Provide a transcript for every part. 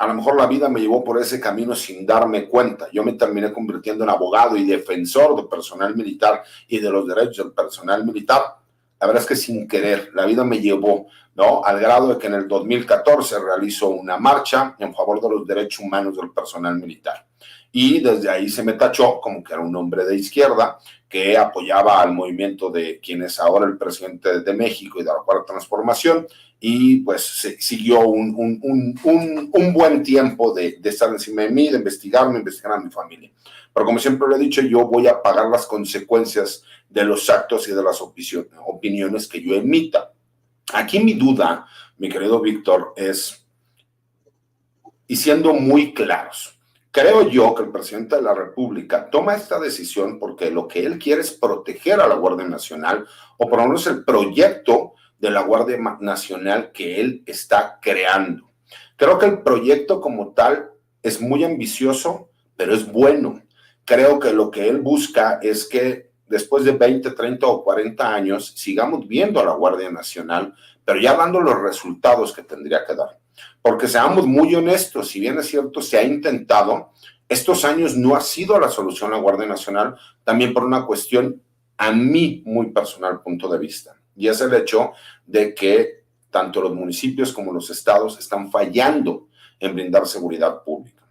a lo mejor la vida me llevó por ese camino sin darme cuenta. Yo me terminé convirtiendo en abogado y defensor del personal militar y de los derechos del personal militar. La verdad es que sin querer, la vida me llevó, ¿no? Al grado de que en el 2014 realizó una marcha en favor de los derechos humanos del personal militar. Y desde ahí se me tachó como que era un hombre de izquierda que apoyaba al movimiento de quien es ahora el presidente de México y de la Cuarta Transformación, y pues siguió un buen tiempo de estar encima de mí, de investigarme, investigar a mi familia. Pero como siempre lo he dicho, yo voy a pagar las consecuencias de los actos y de las opiniones que yo emita. Aquí mi duda, mi querido Víctor, es, y siendo muy claros, creo yo que el presidente de la República toma esta decisión porque lo que él quiere es proteger a la Guardia Nacional, o por lo menos el proyecto de la Guardia Nacional que él está creando. Creo que el proyecto como tal es muy ambicioso, pero es bueno. Creo que lo que él busca es que después de 20, 30 o 40 años sigamos viendo a la Guardia Nacional, pero ya dando los resultados que tendría que dar. Porque seamos muy honestos, si bien es cierto, se ha intentado, estos años no ha sido la solución la Guardia Nacional, también por una cuestión a mí muy personal punto de vista. Y es el hecho de que tanto los municipios como los estados están fallando en brindar seguridad pública.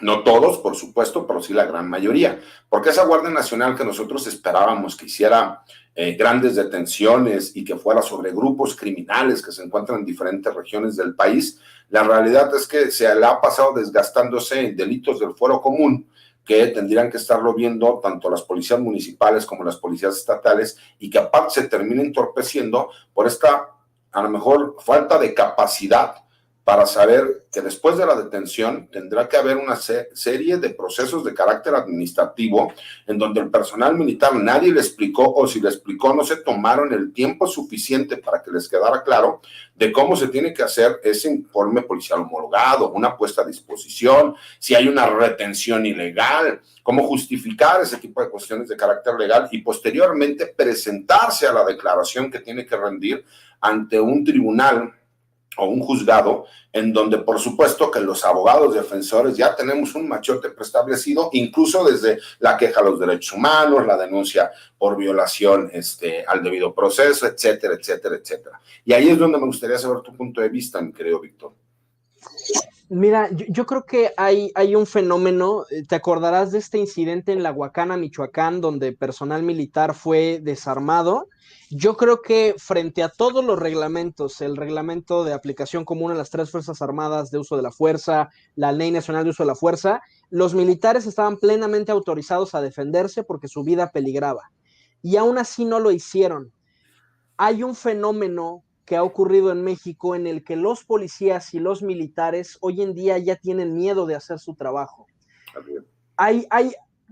No todos, por supuesto, pero sí la gran mayoría. Porque esa Guardia Nacional que nosotros esperábamos que hiciera grandes detenciones y que fuera sobre grupos criminales que se encuentran en diferentes regiones del país, la realidad es que se le ha pasado desgastándose en delitos del fuero común, que tendrían que estarlo viendo tanto las policías municipales como las policías estatales, y que aparte se termina entorpeciendo por esta, a lo mejor, falta de capacidad para saber que después de la detención tendrá que haber una serie de procesos de carácter administrativo en donde el personal militar nadie le explicó, o si le explicó no se tomaron el tiempo suficiente para que les quedara claro de cómo se tiene que hacer ese informe policial homologado, una puesta a disposición, si hay una retención ilegal, cómo justificar ese tipo de cuestiones de carácter legal y posteriormente presentarse a la declaración que tiene que rendir ante un tribunal o un juzgado, en donde por supuesto que los abogados defensores ya tenemos un machote preestablecido, incluso desde la queja a los derechos humanos, la denuncia por violación al debido proceso, etcétera, etcétera, etcétera. Y ahí es donde me gustaría saber tu punto de vista, mi querido Víctor. Mira, yo creo que hay un fenómeno, te acordarás de este incidente en La Huacana, Michoacán, donde personal militar fue desarmado. Yo creo que frente a todos los reglamentos, el reglamento de aplicación común a las tres Fuerzas Armadas de uso de la fuerza, la Ley Nacional de Uso de la Fuerza, los militares estaban plenamente autorizados a defenderse porque su vida peligraba. Y aún así no lo hicieron. Hay un fenómeno que ha ocurrido en México en el que los policías y los militares hoy en día ya tienen miedo de hacer su trabajo.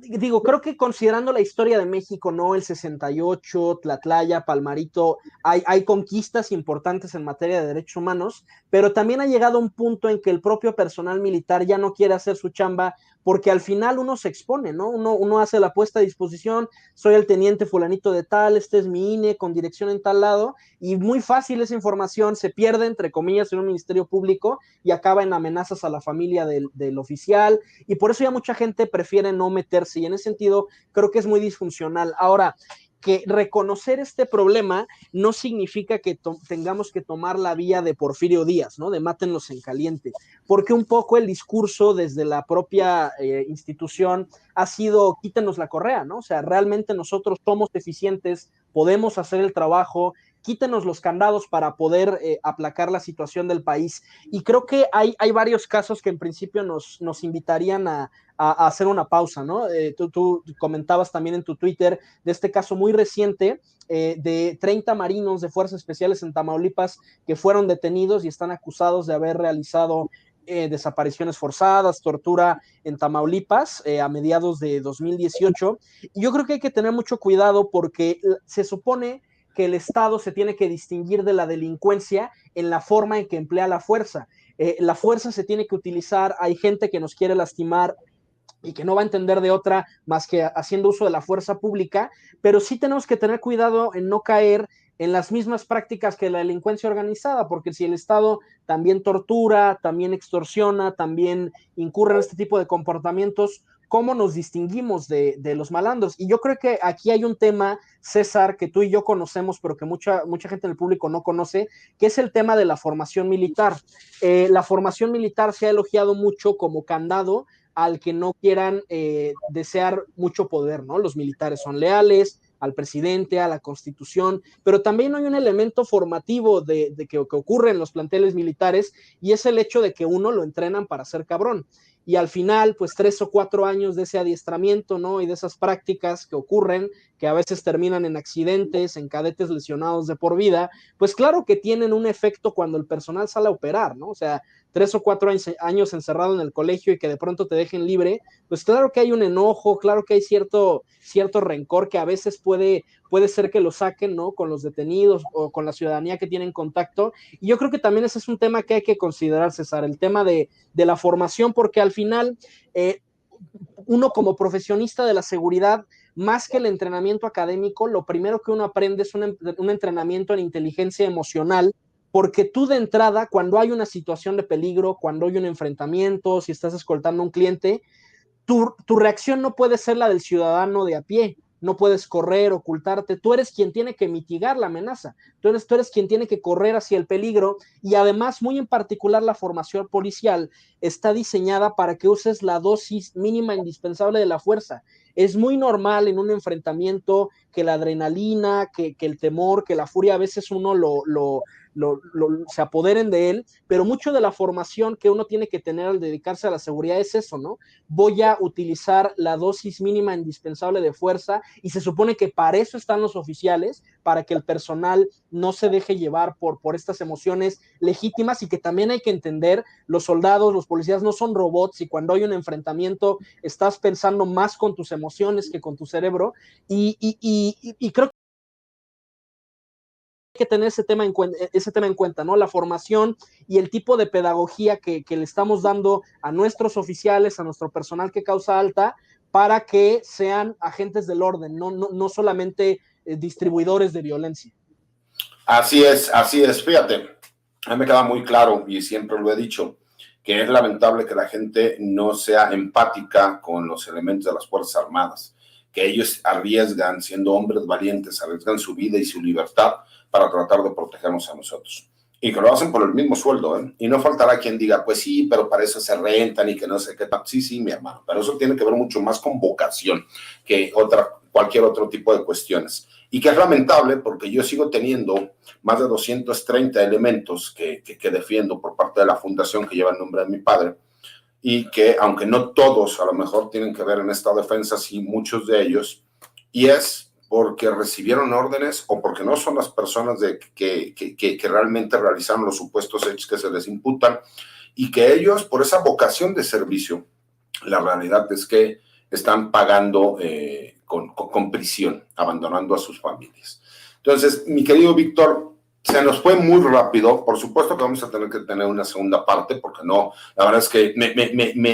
Digo, creo que considerando la historia de México, ¿no? El 68, Tlatlaya, Palmarito, hay conquistas importantes en materia de derechos humanos, pero también ha llegado un punto en que el propio personal militar ya no quiere hacer su chamba porque al final uno se expone, ¿no? Uno hace la puesta a disposición, soy el teniente fulanito de tal, este es mi INE con dirección en tal lado, y muy fácil esa información se pierde, entre comillas, en un ministerio público y acaba en amenazas a la familia del oficial, y por eso ya mucha gente prefiere no meterse, y en ese sentido creo que es muy disfuncional. Ahora, que reconocer este problema no significa que tengamos que tomar la vía de Porfirio Díaz, ¿no? De mátenlos en caliente, porque un poco el discurso desde la propia institución ha sido quítenos la correa, ¿no? O sea, realmente nosotros somos eficientes, podemos hacer el trabajo, quítenos los candados para poder aplacar la situación del país. Y creo que hay varios casos que en principio nos invitarían a hacer una pausa, ¿no? Tú comentabas también en tu Twitter de este caso muy reciente de 30 marinos de Fuerzas Especiales en Tamaulipas que fueron detenidos y están acusados de haber realizado desapariciones forzadas, tortura en Tamaulipas a mediados de 2018. Y yo creo que hay que tener mucho cuidado porque se supone que el Estado se tiene que distinguir de la delincuencia en la forma en que emplea la fuerza. La fuerza se tiene que utilizar, hay gente que nos quiere lastimar y que no va a entender de otra más que haciendo uso de la fuerza pública, pero sí tenemos que tener cuidado en no caer en las mismas prácticas que la delincuencia organizada, porque si el Estado también tortura, también extorsiona, también incurre en este tipo de comportamientos, ¿cómo nos distinguimos de los malandros? Y yo creo que aquí hay un tema, César, que tú y yo conocemos, pero que mucha gente en el público no conoce, que es el tema de la formación militar. La formación militar se ha elogiado mucho como candado al que no quieran desear mucho poder, ¿no? Los militares son leales al presidente, a la constitución, pero también hay un elemento formativo que ocurre en los planteles militares, y es el hecho de que uno lo entrenan para ser cabrón. Y al final, pues 3 o 4 años de ese adiestramiento, ¿no? Y de esas prácticas que ocurren, que a veces terminan en accidentes, en cadetes lesionados de por vida, pues claro que tienen un efecto cuando el personal sale a operar, ¿no? O sea, 3 o 4 años encerrado en el colegio y que de pronto te dejen libre, pues claro que hay un enojo, claro que hay cierto rencor que a veces puede ser que lo saquen, ¿no? Con los detenidos o con la ciudadanía que tienen contacto. Y yo creo que también ese es un tema que hay que considerar, César, el tema de la formación, porque al final uno como profesionista de la seguridad, más que el entrenamiento académico, lo primero que uno aprende es un entrenamiento en inteligencia emocional, porque tú de entrada, cuando hay una situación de peligro, cuando hay un enfrentamiento, si estás escoltando a un cliente, tu reacción no puede ser la del ciudadano de a pie, no puedes correr, ocultarte, tú eres quien tiene que mitigar la amenaza, tú eres quien tiene que correr hacia el peligro, y además, muy en particular, la formación policial está diseñada para que uses la dosis mínima indispensable de la fuerza. Es muy normal en un enfrentamiento que la adrenalina, que el temor, que la furia, a veces uno se apoderen de él, pero mucho de la formación que uno tiene que tener al dedicarse a la seguridad es eso, ¿no? Voy a utilizar la dosis mínima indispensable de fuerza, y se supone que para eso están los oficiales, para que el personal no se deje llevar por estas emociones legítimas, y que también hay que entender, los soldados, los policías no son robots, y cuando hay un enfrentamiento estás pensando más con tus emociones que con tu cerebro, y creo que tener ese tema en cuenta, ¿no? La formación y el tipo de pedagogía que le estamos dando a nuestros oficiales, a nuestro personal que causa alta, para que sean agentes del orden, no solamente distribuidores de violencia. Así es, fíjate, a mí me queda muy claro y siempre lo he dicho, que es lamentable que la gente no sea empática con los elementos de las Fuerzas Armadas, que ellos arriesgan, siendo hombres valientes, arriesgan su vida y su libertad para tratar de protegernos a nosotros. Y que lo hacen por el mismo sueldo, ¿eh? Y no faltará quien diga, pues sí, pero para eso se rentan y que no sé qué tal. Sí, sí, mi hermano, pero eso tiene que ver mucho más con vocación que cualquier otro tipo de cuestiones. Y que es lamentable porque yo sigo teniendo más de 230 elementos que defiendo por parte de la fundación que lleva el nombre de mi padre, y que aunque no todos a lo mejor tienen que ver en esta defensa, sí muchos de ellos, y es porque recibieron órdenes o porque no son las personas que realmente realizaron los supuestos hechos que se les imputan, y que ellos, por esa vocación de servicio, la realidad es que están pagando con prisión, abandonando a sus familias. Entonces, mi querido Víctor, se nos fue muy rápido. Por supuesto que vamos a tener que tener una segunda parte, porque no, la verdad es que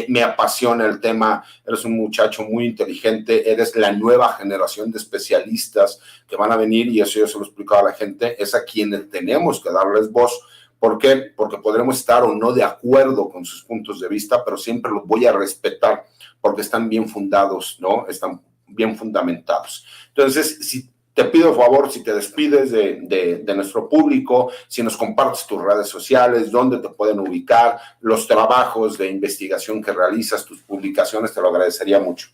me apasiona el tema. Eres un muchacho muy inteligente, eres la nueva generación de especialistas que van a venir, y eso yo se lo he explicado a la gente, es a quienes tenemos que darles voz. ¿Por qué? Porque podremos estar o no de acuerdo con sus puntos de vista, pero siempre los voy a respetar porque están bien fundados, ¿no? Están bien fundamentados. Entonces, si te pido favor, si te despides de nuestro público, si nos compartes tus redes sociales, dónde te pueden ubicar, los trabajos de investigación que realizas, tus publicaciones, te lo agradecería mucho.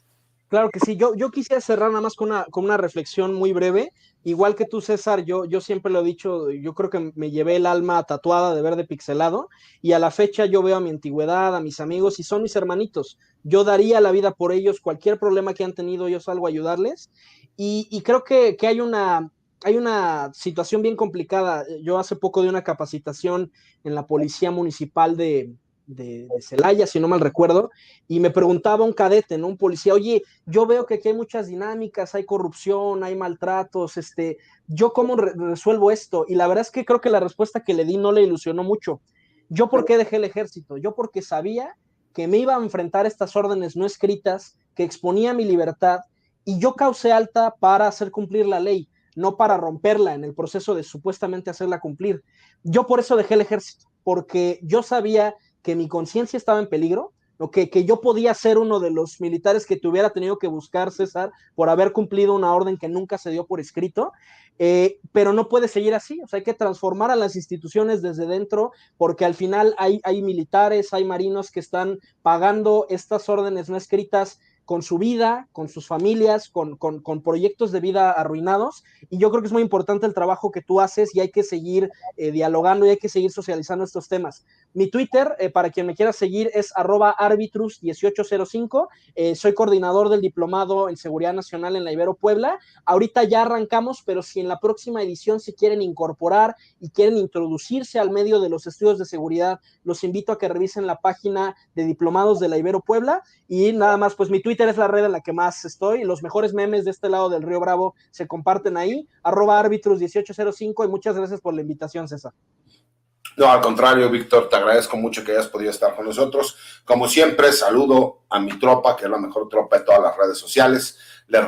Claro que sí, yo quisiera cerrar nada más con una reflexión muy breve. Igual que tú, César, yo siempre lo he dicho, yo creo que me llevé el alma tatuada de verde pixelado, y a la fecha yo veo a mi antigüedad, a mis amigos, y son mis hermanitos. Yo daría la vida por ellos, cualquier problema que han tenido, yo salgo a ayudarles, y creo que hay una situación bien complicada. Yo hace poco di una capacitación en la Policía Municipal de Celaya, si no mal recuerdo, y me preguntaba un cadete, ¿no? Un policía, oye, yo veo que aquí hay muchas dinámicas, hay corrupción, hay maltratos, ¿yo cómo resuelvo esto? Y la verdad es que creo que la respuesta que le di no le ilusionó mucho. ¿Yo por qué dejé el ejército? Yo porque sabía que me iba a enfrentar estas órdenes no escritas, que exponía mi libertad, y yo causé alta para hacer cumplir la ley. no para romperla en el proceso de supuestamente hacerla cumplir. Yo por eso dejé el ejército, porque yo sabía que mi conciencia estaba en peligro, que yo podía ser uno de los militares que te hubiera tenido que buscar, César, por haber cumplido una orden que nunca se dio por escrito, pero no puede seguir así. O sea, hay que transformar a las instituciones desde dentro, porque al final hay militares, hay marinos que están pagando estas órdenes no escritas con su vida, con sus familias, con proyectos de vida arruinados, y yo creo que es muy importante el trabajo que tú haces y hay que seguir dialogando y hay que seguir socializando estos temas. Mi Twitter, para quien me quiera seguir, es @arbitrus1805, soy coordinador del diplomado en Seguridad Nacional en la Ibero Puebla. Ahorita ya arrancamos, pero si en la próxima edición se quieren incorporar y quieren introducirse al medio de los estudios de seguridad, los invito a que revisen la página de diplomados de la Ibero Puebla. Y nada más, pues mi Twitter es la red en la que más estoy. Los mejores memes de este lado del Río Bravo se comparten ahí, @arbitrus1805, y muchas gracias por la invitación, César. No, al contrario, Víctor, te agradezco mucho que hayas podido estar con nosotros. Como siempre, saludo a mi tropa, que es la mejor tropa de todas las redes sociales. Les